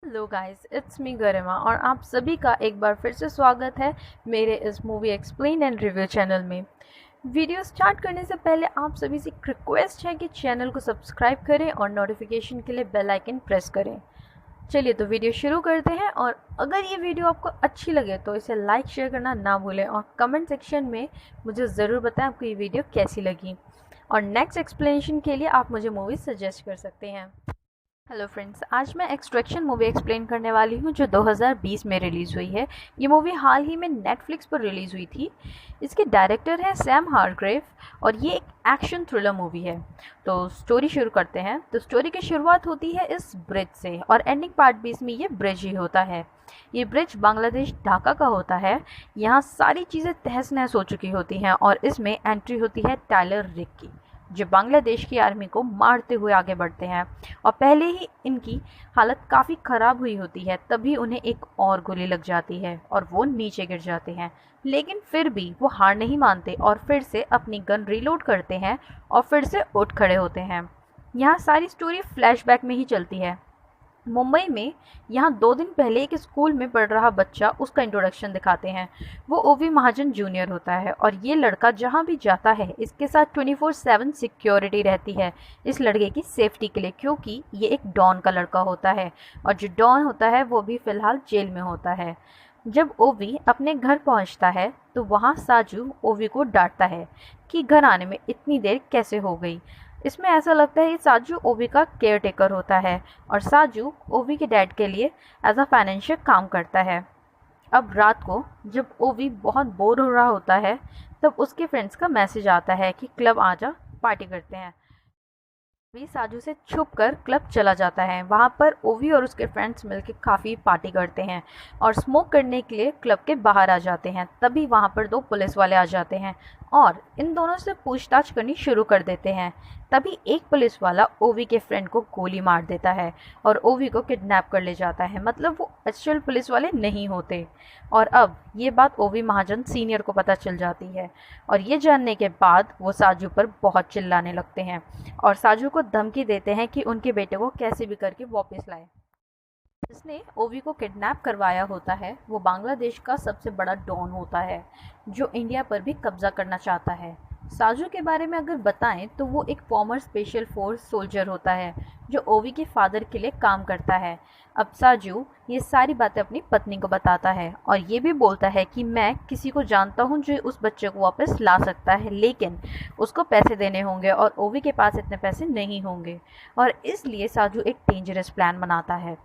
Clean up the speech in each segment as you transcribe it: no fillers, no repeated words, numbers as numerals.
Hello guys, it's me गरिमा और आप सभी का एक बार फिर से स्वागत है मेरे इस movie explain and review channel में। वीडियो स्टार्ट करने से पहले आप सभी से एक रिक्वेस्ट है कि चैनल को सब्सक्राइब करें और नोटिफिकेशन के लिए बेल आइकन प्रेस करें। चलिए तो वीडियो शुरू करते हैं। और अगर ये वीडियो आपको अच्छी लगे तो इसे लाइक शेयर करना ना भूलें और कमेंट सेक्शन में मुझे ज़रूर बताएं आपको ये वीडियो कैसी लगी। और नेक्स्ट एक्सप्लेनेशन के लिए आप मुझे मूवी सजेस्ट कर सकते हैं। हेलो फ्रेंड्स, आज मैं एक्सट्रैक्शन मूवी एक्सप्लेन करने वाली हूँ जो 2020 में रिलीज़ हुई है। ये मूवी हाल ही में नेटफ्लिक्स पर रिलीज़ हुई थी। इसके डायरेक्टर हैं सैम हारग्रेव और ये एक एक्शन थ्रिलर मूवी है। तो स्टोरी शुरू करते हैं। तो स्टोरी की शुरुआत होती है इस ब्रिज से और एंडिंग पार्ट भी इसमें ये ब्रिज ही होता है। ये ब्रिज बांग्लादेश ढाका का होता है। यहाँ सारी चीज़ें तहस नहस हो चुकी होती हैं और इसमें एंट्री होती है टाइलर रिक की, जो बांग्लादेश की आर्मी को मारते हुए आगे बढ़ते हैं। और पहले ही इनकी हालत काफ़ी ख़राब हुई होती है, तभी उन्हें एक और गोली लग जाती है और वो नीचे गिर जाते हैं। लेकिन फिर भी वो हार नहीं मानते और फिर से अपनी गन रीलोड करते हैं और फिर से उठ खड़े होते हैं। यहाँ सारी स्टोरी फ्लैशबैक में ही चलती है। मुंबई में यहाँ 2 दिन पहले एक स्कूल में पढ़ रहा बच्चा, उसका इंट्रोडक्शन दिखाते हैं। वो ओवी महाजन जूनियर होता है और ये लड़का जहाँ भी जाता है इसके साथ 24/7 सिक्योरिटी रहती है इस लड़के की सेफ्टी के लिए, क्योंकि ये एक डॉन का लड़का होता है और जो डॉन होता है वो भी फ़िलहाल जेल में होता है। जब ओवी अपने घर पहुँचता है तो वहाँ साजू ओवी को डांटता है कि घर आने में इतनी देर कैसे हो गई। इसमें ऐसा लगता है कि साजू ओवी का केयर टेकर होता है और साजू ओवी के डैड के लिए एज अ फाइनेंशियल काम करता है। अब रात को जब ओवी बहुत बोर हो रहा होता है तब उसके फ्रेंड्स का मैसेज आता है कि क्लब आजा, पार्टी करते हैं। ओवी साजू से छुपकर क्लब चला जाता है। वहाँ पर ओवी और उसके फ्रेंड्स मिलकर काफ़ी पार्टी करते हैं और स्मोक करने के लिए क्लब के बाहर आ जाते हैं। तभी वहाँ पर 2 पुलिस वाले आ जाते हैं और इन दोनों से पूछताछ करनी शुरू कर देते हैं। तभी एक पुलिस वाला ओवी के फ्रेंड को गोली मार देता है और ओवी को किडनैप कर ले जाता है। मतलब वो एक्चुअल पुलिस वाले नहीं होते। और अब ये बात ओवी महाजन सीनियर को पता चल जाती है और ये जानने के बाद वो साजू पर बहुत चिल्लाने लगते हैं और साजू को धमकी देते हैं कि उनके बेटे को कैसे भी करके वापस लाए। जिसने ओवी को किडनैप करवाया होता है वो बांग्लादेश का सबसे बड़ा डॉन होता है जो इंडिया पर भी कब्जा करना चाहता है। साजू के बारे में अगर बताएं तो वो एक फॉर्मर स्पेशल फोर्स सोल्जर होता है जो ओवी के फादर के लिए काम करता है। अब साजू ये सारी बातें अपनी पत्नी को बताता है और ये भी बोलता है कि मैं किसी को जानता हूँ जो उस बच्चे को वापस ला सकता है, लेकिन उसको पैसे देने होंगे और ओवी के पास इतने पैसे नहीं होंगे। और इसलिए साजू एक डेंजरस प्लान बनाता है।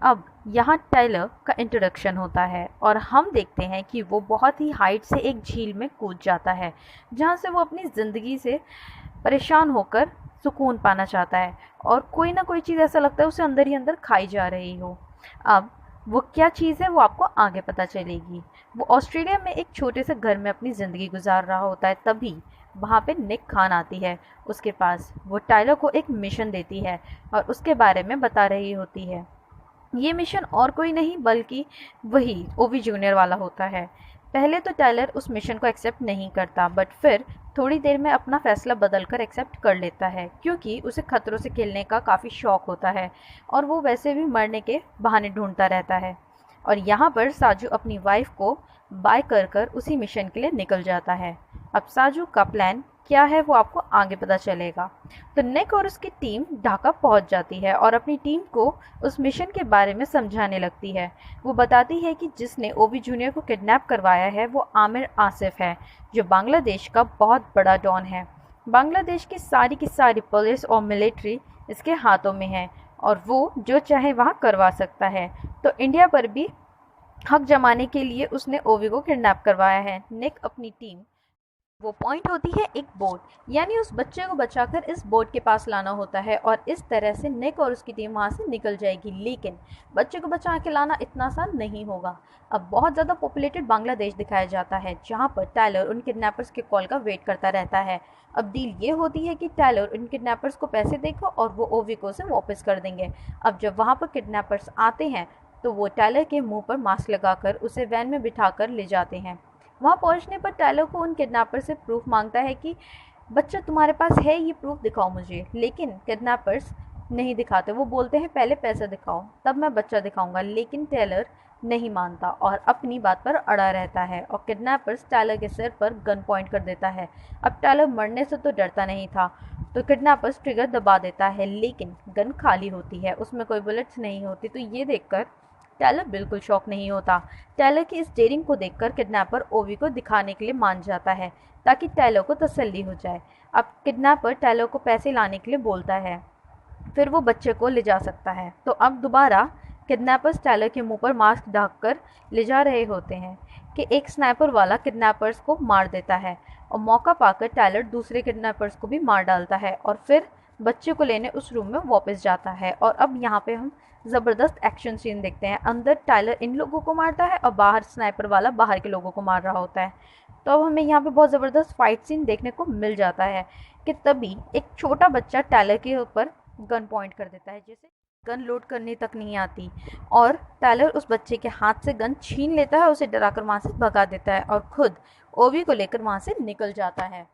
अब यहाँ टाइलर का इंट्रोडक्शन होता है और हम देखते हैं कि वो बहुत ही हाइट से एक झील में कूद जाता है जहाँ से वो अपनी ज़िंदगी से परेशान होकर सुकून पाना चाहता है और कोई ना कोई चीज़ ऐसा लगता है उसे अंदर ही अंदर खाई जा रही हो। अब वो क्या चीज़ है वो आपको आगे पता चलेगी। वो ऑस्ट्रेलिया में एक छोटे से घर में अपनी ज़िंदगी गुजार रहा होता है, तभी वहाँ पे निक खान आती है उसके पास। वो टाइलर को एक मिशन देती है और उसके बारे में बता रही होती है। ये मिशन और कोई नहीं बल्कि वही ओवी जूनियर वाला होता है। पहले तो टाइलर उस मिशन को एक्सेप्ट नहीं करता, बट फिर थोड़ी देर में अपना फ़ैसला बदलकर एक्सेप्ट कर लेता है क्योंकि उसे खतरों से खेलने का काफ़ी शौक होता है और वो वैसे भी मरने के बहाने ढूंढता रहता है। और यहाँ पर साजू अपनी वाइफ को बाय कर कर उसी मिशन के लिए निकल जाता है। अब साजू का प्लान क्या है वो आपको आगे पता चलेगा। तो निक और उसकी टीम ढाका पहुंच जाती है और अपनी टीम को उस मिशन के बारे में समझाने लगती है। वो बताती है कि जिसने ओवी जूनियर को किडनैप करवाया है वो आमिर आसिफ है जो बांग्लादेश का बहुत बड़ा डॉन है। बांग्लादेश की सारी पुलिस और मिलिट्री इसके हाथों में है और वो जो चाहे वहाँ करवा सकता है। तो इंडिया पर भी हक जमाने के लिए उसने ओवी को किडनैप करवाया है। निक अपनी टीम, वो पॉइंट होती है एक बोट, यानी उस बच्चे को बचाकर इस बोट के पास लाना होता है और इस तरह से निक और उसकी टीम वहाँ से निकल जाएगी। लेकिन बच्चे को बचा के लाना इतना आसान नहीं होगा। अब बहुत ज़्यादा पॉपुलेटेड बांग्लादेश दिखाया जाता है जहाँ पर टाइलर उन किडनैपर्स के कॉल का वेट करता रहता है। अब डील ये होती है कि टाइलर उन किडनैपर्स को पैसे देगा और वो ओवी को उसे वापस कर देंगे। अब जब वहाँ पर किडनैपर्स आते हैं तो वो टाइलर के मुँह पर मास्क लगाकर उसे वैन में बिठाकर ले जाते हैं। वहाँ पहुँचने पर टाइलर को उन किडनैपर से प्रूफ मांगता है कि बच्चा तुम्हारे पास है, ये प्रूफ दिखाओ मुझे। लेकिन किडनैपर्स नहीं दिखाते। वो बोलते हैं पहले पैसा दिखाओ तब मैं बच्चा दिखाऊंगा, लेकिन टेलर नहीं मानता और अपनी बात पर अड़ा रहता है और किडनैपर्स टायलर के सिर पर गन पॉइंट कर देता है। अब टायलर मरने से तो डरता नहीं था, तो किडनैपर्स ट्रिगर दबा देता है, लेकिन गन खाली होती है, उसमें कोई बुलेट्स नहीं होती। तो ये देखकर टायलर बिल्कुल शॉक नहीं होता। टायलर की इस डेयरिंग को देखकर किडनैपर ओवी को दिखाने के लिए मान जाता है ताकि टायलर को तसल्ली हो जाए। अब किडनैपर टायलर को पैसे लाने के लिए बोलता है, फिर वो बच्चे को ले जा सकता है। तो अब दोबारा किडनैपर्स टायलर के मुंह पर मास्क ढककर ले जा रहे होते हैं कि एक स्नाइपर वाला किडनैपर्स को मार देता है और मौका पाकर टायलर दूसरे किडनैपर्स को भी मार डालता है और फिर बच्चे को लेने उस रूम में वापस जाता है। और अब यहाँ पे हम ज़बरदस्त एक्शन सीन देखते हैं। अंदर टायलर इन लोगों को मारता है और बाहर स्नाइपर वाला बाहर के लोगों को मार रहा होता है। तो अब हमें यहाँ पे बहुत ज़बरदस्त फाइट सीन देखने को मिल जाता है कि तभी एक छोटा बच्चा टायलर के ऊपर गन पॉइंट कर देता है, जैसे गन लोड करने तक नहीं आती, और टायलर उस बच्चे के हाथ से गन छीन लेता है, उसे डराकर वहाँ से भगा देता है और खुद ओवी को लेकर वहाँ से निकल जाता है।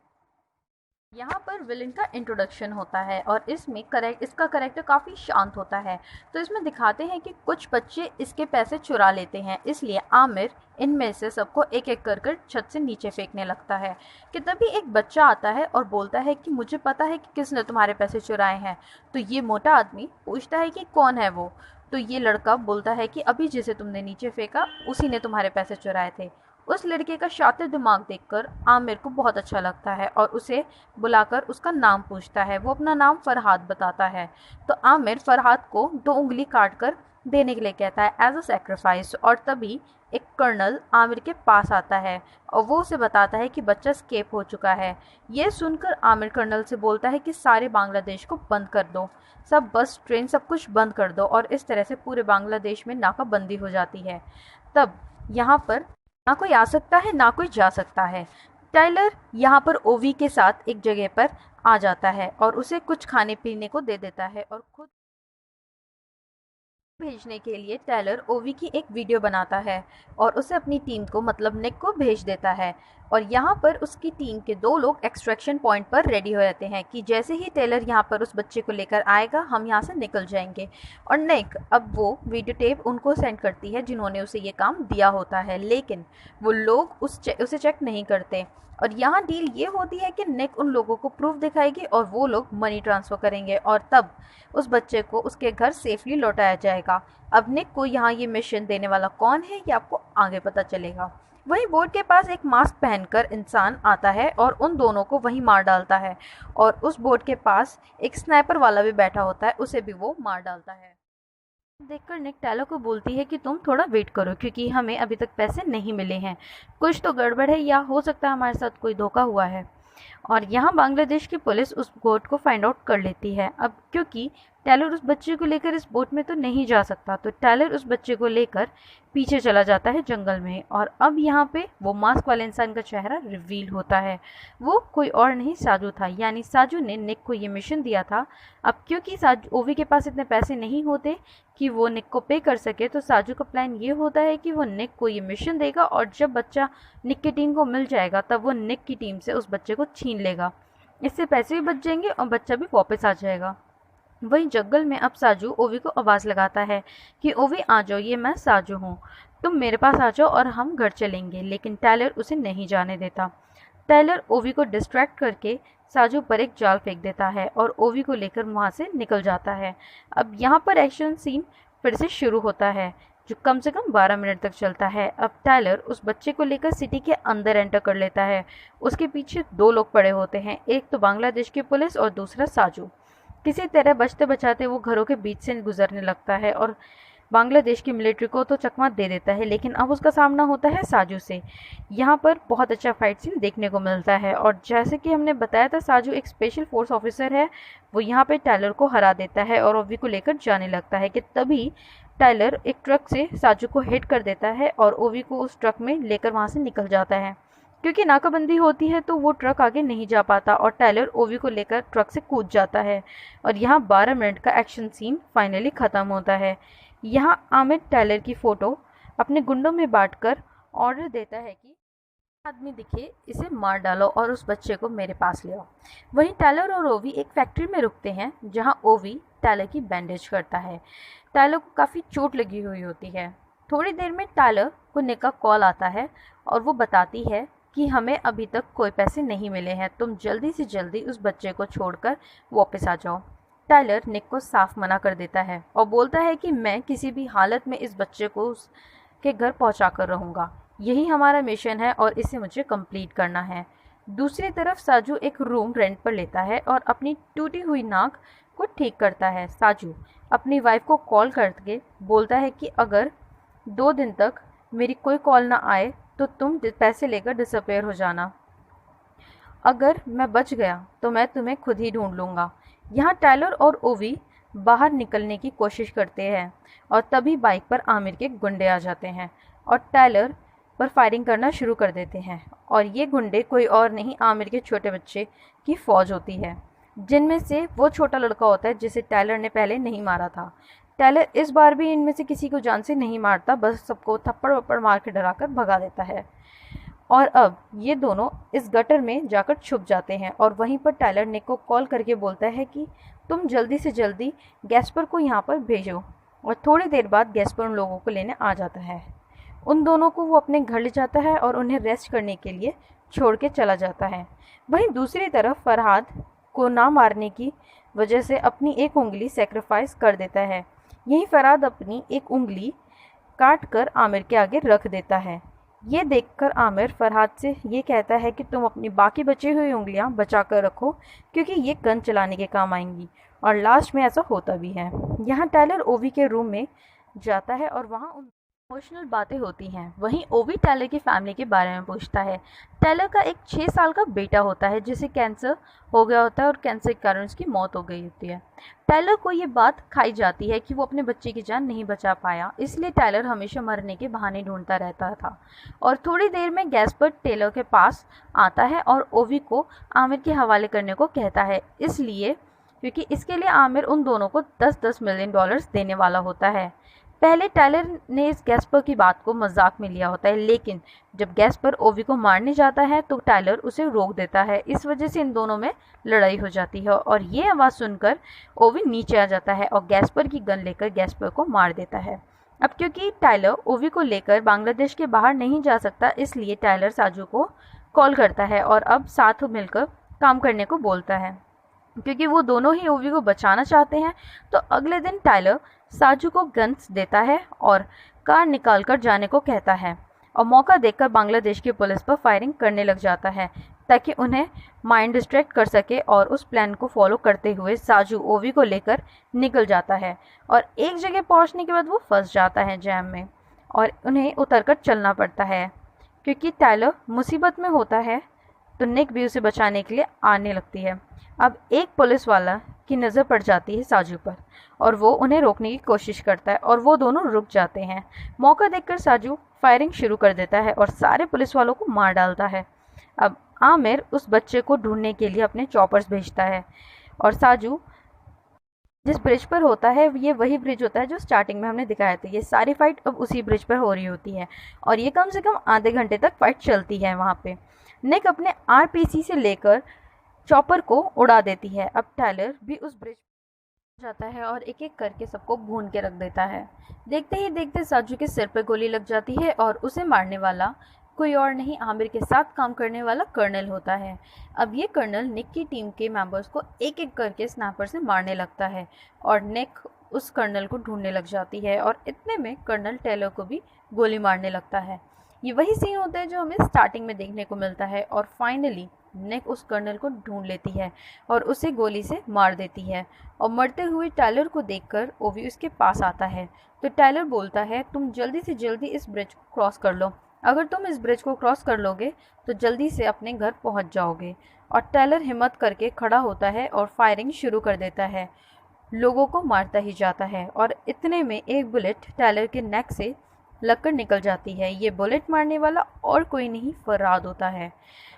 यहाँ पर विलन का इंट्रोडक्शन होता है और इसका करेक्टर काफ़ी शांत होता है। तो इसमें दिखाते हैं कि कुछ बच्चे इसके पैसे चुरा लेते हैं, इसलिए आमिर इनमें से सबको एक एक कर छत से नीचे फेंकने लगता है कि तभी एक बच्चा आता है और बोलता है कि मुझे पता है कि किसने तुम्हारे पैसे चुराए हैं। तो ये मोटा आदमी पूछता है कि कौन है वो। तो ये लड़का बोलता है कि अभी जिसे तुमने नीचे फेंका उसी ने तुम्हारे पैसे चुराए थे। उस लड़के का शातिर दिमाग देखकर आमिर को बहुत अच्छा लगता है और उसे बुलाकर उसका नाम पूछता है। वो अपना नाम फरहाद बताता है। तो आमिर फरहाद को 2 उंगली काट कर देने के लिए कहता है एज अ सेक्रीफाइस। और तभी एक कर्नल आमिर के पास आता है और वो उसे बताता है कि बच्चा स्केप हो चुका है। ये सुनकर आमिर कर्नल से बोलता है कि सारे बांग्लादेश को बंद कर दो, सब बस ट्रेन सब कुछ बंद कर दो, और इस तरह से पूरे बांग्लादेश में नाकाबंदी हो जाती है। तब यहाँ पर ना कोई आ सकता है ना कोई जा सकता है। टायलर यहाँ पर ओवी के साथ एक जगह पर आ जाता है और उसे कुछ खाने पीने को दे देता है और खुद भेजने के लिए टायलर ओवी की एक वीडियो बनाता है और उसे अपनी टीम को मतलब निक को भेज देता है। और यहाँ पर उसकी टीम के 2 लोग एक्सट्रैक्शन पॉइंट पर रेडी हो जाते हैं कि जैसे ही टेलर यहाँ पर उस बच्चे को लेकर आएगा हम यहाँ से निकल जाएंगे। और निक अब वो वीडियो टेप उनको सेंड करती है जिन्होंने उसे ये काम दिया होता है, लेकिन वो लोग उसे चेक नहीं करते। और यहाँ डील ये होती है कि निक उन लोगों को प्रूफ दिखाएगी और वो लोग मनी ट्रांसफ़र करेंगे और तब उस बच्चे को उसके घर सेफली लौटाया जाएगा। अब निक को यहाँ ये मिशन देने वाला कौन है ये आपको आगे पता चलेगा। वहीं बोर्ड के पास एक मास्क पहनकर इंसान आता है और उन दोनों को वहीं मार डालता है, और उस बोर्ड के पास एक स्नाइपर वाला भी बैठा होता है, उसे भी वो मार डालता है। देखकर निक टायलर को बोलती है कि तुम थोड़ा वेट करो क्योंकि हमें अभी तक पैसे नहीं मिले हैं, कुछ तो गड़बड़ है या हो सकता है हमारे साथ कोई धोखा हुआ है। और यहाँ बांग्लादेश की पुलिस उस बोट को फाइंड आउट कर लेती है। अब क्योंकि टायलर उस बच्चे को लेकर इस बोट में तो नहीं जा सकता, तो टायलर उस बच्चे को लेकर पीछे चला जाता है जंगल में। और अब यहाँ पे वो मास्क वाले इंसान का चेहरा रिवील होता है। वो कोई और नहीं साजू था, यानी साजू ने निक को ये मिशन दिया था। अब क्योंकि ओवी के पास इतने पैसे नहीं होते कि वो निक को पे कर सके, तो साजू का प्लान ये होता है कि वो निक को ये मिशन देगा और जब बच्चा निक की टीम को मिल जाएगा तब वो निक की टीम से उस बच्चे को छीन लेगा। इससे पैसे भी बच जाएंगे और बच्चा भी वापस आ जाएगा। वहीं जंगल में अब साजू ओवी को आवाज़ लगाता है कि ओवी आ जाओ, ये मैं साजू हूँ, तुम मेरे पास आ जाओ और हम घर चलेंगे। लेकिन टायलर उसे नहीं जाने देता। टायलर ओवी को डिस्ट्रैक्ट करके साजू पर एक जाल फेंक देता है और ओवी को लेकर वहाँ से निकल जाता है। अब यहाँ पर एक्शन सीन फिर से शुरू होता है जो कम से कम 12 मिनट तक चलता है। अब टायलर उस बच्चे को लेकर सिटी के अंदर एंटर कर लेता है। उसके पीछे 2 लोग पड़े होते हैं, एक तो बांग्लादेश की पुलिस और दूसरा साजू। किसी तरह बचते बचाते वो घरों के बीच से गुजरने लगता है और बांग्लादेश की मिलिट्री को तो चकमा दे देता है, लेकिन अब उसका सामना होता है साजू से। यहाँ पर बहुत अच्छा फाइट सीन देखने को मिलता है और जैसे कि हमने बताया था साजू एक स्पेशल फोर्स ऑफिसर है। वो यहाँ पे टायलर को हरा देता है और ओवी को लेकर जाने लगता है कि तभी टायलर एक ट्रक से साजू को हिट कर देता है और ओवी को उस ट्रक में लेकर वहाँ से निकल जाता है। क्योंकि नाकाबंदी होती है तो वो ट्रक आगे नहीं जा पाता और टायलर ओवी को लेकर ट्रक से कूद जाता है। और यहाँ 12 मिनट का एक्शन सीन फाइनली ख़त्म होता है। यहाँ आमिर टायलर की फ़ोटो अपने गुंडों में बांटकर ऑर्डर देता है कि आदमी दिखे इसे मार डालो और उस बच्चे को मेरे पास ले आओ। वहीं टायलर और ओवी एक फैक्ट्री में रुकते हैं जहां ओवी टायलर की बैंडेज करता है। टायलर को काफ़ी चोट लगी हुई होती है। थोड़ी देर में टायलर को निक का कॉल आता है और वो बताती है कि हमें अभी तक कोई पैसे नहीं मिले हैं, तुम जल्दी से जल्दी उस बच्चे को छोड़कर वापस आ जाओ। टायलर निक को साफ मना कर देता है और बोलता है कि मैं किसी भी हालत में इस बच्चे को उसके घर पहुंचा कर रहूँगा। यही हमारा मिशन है और इसे मुझे कंप्लीट करना है। दूसरी तरफ साजू एक रूम रेंट पर लेता है और अपनी टूटी हुई नाक को ठीक करता है। साजू अपनी वाइफ को कॉल करके बोलता है कि अगर 2 दिन तक मेरी कोई कॉल ना आए तो तुम पैसे लेकर डिसअपेयर हो जाना। अगर मैं बच गया तो मैं तुम्हें खुद ही ढूंढ लूँगा। यहाँ टायलर और ओवी बाहर निकलने की कोशिश करते हैं और तभी बाइक पर आमिर के गुंडे आ जाते हैं और टायलर पर फायरिंग करना शुरू कर देते हैं। और ये गुंडे कोई और नहीं आमिर के छोटे बच्चे की फ़ौज होती है, जिनमें से वो छोटा लड़का होता है जिसे टायलर ने पहले नहीं मारा था। टायलर इस बार भी इनमें से किसी को जान से नहीं मारता, बस सबको थप्पड़ वप्पड़ मार के डराकर भगा देता है। और अब ये दोनों इस गटर में जाकर छुप जाते हैं और वहीं पर टायलर निक को कॉल करके बोलता है कि तुम जल्दी से जल्दी गैस्पर को यहाँ पर भेजो। और थोड़ी देर बाद गैस्पर उन लोगों को लेने आ जाता है। उन दोनों को वो अपने घर ले जाता है और उन्हें रेस्ट करने के लिए छोड़ के चला जाता है। वहीं दूसरी तरफ फरहाद को ना मारने की वजह से अपनी एक उंगली सेक्रीफाइस कर देता है। यही फरहाद अपनी एक उंगली काट कर आमिर के आगे रख देता है। ये देखकर आमिर फरहाद से ये कहता है कि तुम अपनी बाकी बची हुई उंगलियां बचा कर रखो क्योंकि ये गन चलाने के काम आएंगी। और लास्ट में ऐसा होता भी है। यहाँ टायलर ओवी के रूम में जाता है और वहाँ इमोशनल बातें होती हैं। वहीं ओवी टायलर की फैमिली के बारे में पूछता है। टायलर का एक 6 साल का बेटा होता है जिसे कैंसर हो गया होता है और कैंसर के कारण उसकी मौत हो गई होती है। टायलर को ये बात खाई जाती है कि वो अपने बच्चे की जान नहीं बचा पाया, इसलिए टायलर हमेशा मरने के बहाने ढूंढता रहता था। और थोड़ी देर में गैस्पर टेलर के पास आता है और ओवी को आमिर के हवाले करने को कहता है, इसलिए क्योंकि इसके लिए आमिर उन दोनों को 10-10 मिलियन डॉलर्स देने वाला होता है। पहले टायलर ने इस गैस्पर की बात को मजाक में लिया होता है, लेकिन जब गैस्पर ओवी को मारने जाता है तो टायलर उसे रोक देता है। इस वजह से इन दोनों में लड़ाई हो जाती है और ये आवाज़ सुनकर ओवी नीचे आ जाता है और गैस्पर की गन लेकर गैस्पर को मार देता है। अब क्योंकि टायलर ओवी को लेकर बांग्लादेश के बाहर नहीं जा सकता, इसलिए टायलर साजू को कॉल करता है और अब साथ मिलकर काम करने को बोलता है। क्योंकि वो दोनों ही ओवी को बचाना चाहते हैं, तो अगले दिन टायलर साजू को गन्स देता है और कार निकालकर जाने को कहता है और मौका देखकर बांग्लादेश की पुलिस पर फायरिंग करने लग जाता है ताकि उन्हें माइंड डिस्ट्रैक्ट कर सके। और उस प्लान को फॉलो करते हुए साजू ओवी को लेकर निकल जाता है और एक जगह पहुंचने के बाद वो फंस जाता है जैम में और उन्हें उतरकर चलना पड़ता है। क्योंकि टायलर मुसीबत में होता है तो निक भी उसे बचाने के लिए आने लगती है। अब एक पुलिस वाला की नज़र पड़ जाती है साजू पर और वो उन्हें रोकने की कोशिश करता है और वो दोनों रुक जाते हैं। मौका देखकर साजू फायरिंग शुरू कर देता है और सारे पुलिस वालों को मार डालता है। अब आमिर उस बच्चे को ढूंढने के लिए अपने चॉपर्स भेजता है और साजू जिस ब्रिज पर होता है ये वही ब्रिज होता है जो स्टार्टिंग में हमने दिखाया था। ये सारी फाइट अब उसी ब्रिज पर हो रही होती है और ये कम से कम आधे घंटे तक फाइट चलती है। वहाँ पे निक अपने आरपीसी से लेकर चॉपर को उड़ा देती है। अब टायलर भी उस ब्रिज पर जाता है और एक एक करके सबको भून के रख देता है। देखते ही देखते साजू के सिर पर गोली लग जाती है और उसे मारने वाला कोई और नहीं आमिर के साथ काम करने वाला कर्नल होता है। अब ये कर्नल निक की टीम के मेंबर्स को एक एक करके स्नैपर से मारने लगता है और निक उस कर्नल को ढूंढने लग जाती है और इतने में कर्नल टेलर को भी गोली मारने लगता है। ये वही सीन होता है जो हमें स्टार्टिंग में देखने को मिलता है और फाइनली निक उस कर्नल को ढूंढ लेती है और उसे गोली से मार देती है। और मरते हुए टायलर को देखकर ओवी उसके पास आता है तो टायलर बोलता है, तुम जल्दी से जल्दी इस ब्रिज को क्रॉस कर लो, अगर तुम इस ब्रिज को क्रॉस कर लोगे तो जल्दी से अपने घर पहुंच जाओगे। और टायलर हिम्मत करके खड़ा होता है और फायरिंग शुरू कर देता है, लोगों को मारता ही जाता है और इतने में एक बुलेट टायलर के नेक से लगकर निकल जाती है। ये बुलेट मारने वाला और कोई नहीं फरहाद होता है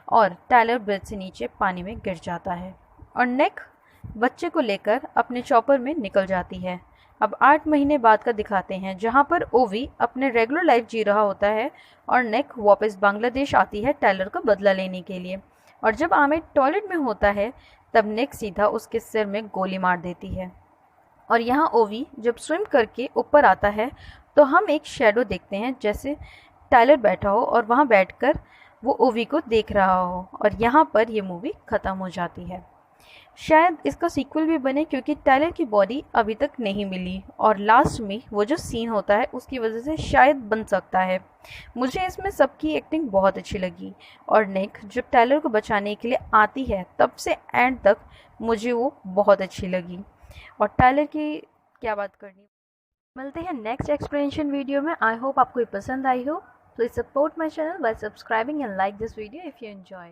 और टायलर ब्रिज से नीचे पानी में गिर जाता है और निक बच्चे को लेकर अपने चॉपर में निकल जाती है। अब 8 महीने बाद का दिखाते हैं, जहाँ पर ओवी अपने रेगुलर लाइफ जी रहा होता है और निक वापस बांग्लादेश आती है टायलर का बदला लेने के लिए। और जब आमिर टॉयलेट में होता है तब निक सीधा उसके सिर में गोली मार देती है। और यहाँ ओवी जब स्विम करके ऊपर आता है तो हम एक शेडो देखते हैं, जैसे टायलर बैठा हो और वहाँ बैठकर वो ओवी को देख रहा हो। और यहाँ पर ये मूवी ख़त्म हो जाती है। शायद इसका सीक्वल भी बने, क्योंकि टायलर की बॉडी अभी तक नहीं मिली और लास्ट में वो जो सीन होता है उसकी वजह से शायद बन सकता है। मुझे इसमें सबकी एक्टिंग बहुत अच्छी लगी और निक जब टायलर को बचाने के लिए आती है तब से एंड तक मुझे वो बहुत अच्छी लगी। और टायलर की क्या बात करनी। मिलते हैं नेक्स्ट एक्सप्लेनेशन वीडियो में। आई होप आपको ये पसंद आई हो। Please support my channel bye subscribing and like this video if you enjoy.